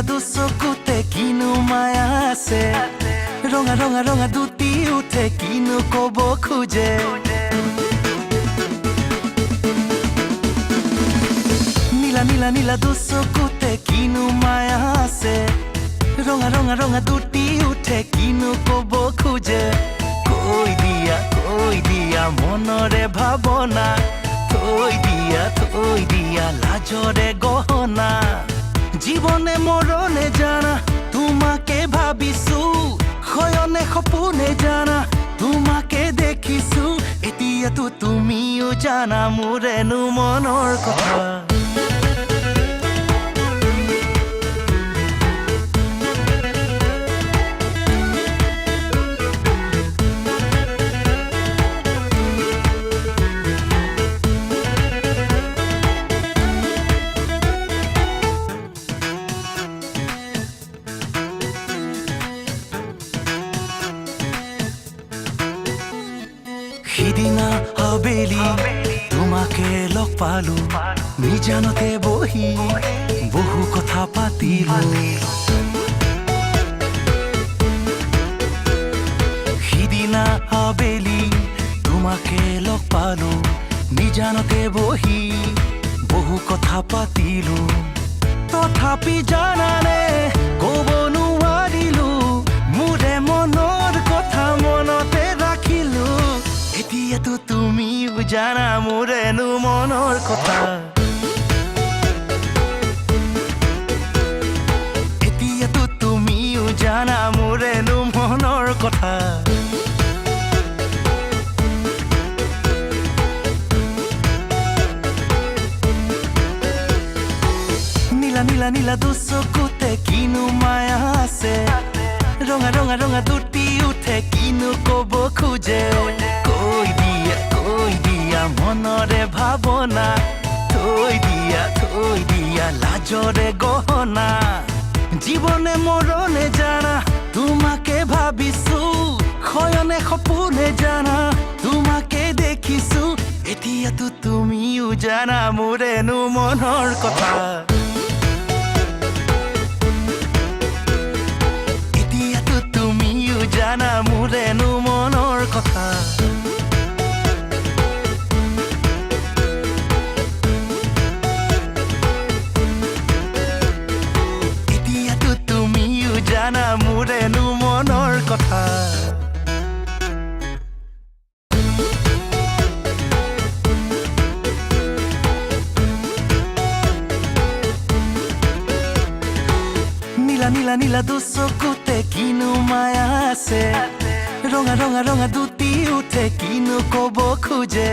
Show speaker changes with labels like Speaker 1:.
Speaker 1: নীলা দুচকুতে কিনো মায়া আছে ৰঙা ৰঙা ৰঙা দুটি উঠে কিনো কব খোজে নীলা নীলা নীলা দুচকুতে কিনো মায়া আছে ৰঙা ৰঙা ৰঙা দুটি উঠে কিনো কব খোজে কৈ দিয়া মনৰে ভাৱনা থৈ দিয়া লাজৰে গহনা জীবনে মৰণে জানা তোমাকে ভাবিছো শয়নে সপোনে জানা তোমাকে দেখিছো এতিয়াতো তুমিও জানা মোৰেনো মনৰ কথা সিদিনা আবেলি তোমাকে লগ পালো নিজানতে বহি বহু কথা পাতিলো সিদিনা আবেলি তোমাকে লগ পালো নিজানতে বহি বহু কথা পাতিলো তথাপি জানানে কব নোৱাৰিলো মোৰে মনৰ কথা মনতে ৰাখিলো এতিয়াতো তুমিও জানা মোৰেনো মনৰ কথা এতিয়াতো তুমিও জানা মোৰেনো মনৰ কথা নীলা নীলা নীলা দুচকুতে কিনো মায়া আছে ৰঙা ৰঙা ৰঙা দুটি উঠে কিনো কব খোজে কৈ দিয়া মনৰে ভাৱনা থৈ দিয়া লাজৰে গহনা জীবনে মৰণে জানা তোমাকে ভাবিছো শয়নে সপোনে জানা তোমাকে দেখিছো এতিয়াতো তুমিও জানা মোৰেনো মনৰ কথা এতিয়াতো তুমিও জানা মোৰেনো মনৰ কথা জানা মোৰেনো মনৰ কথা নীলা নীলা নীলা দুচকুতে কিনো মায়া আছে ৰঙা ৰঙা ৰঙা দুটি উঠে কিনো কব খোজে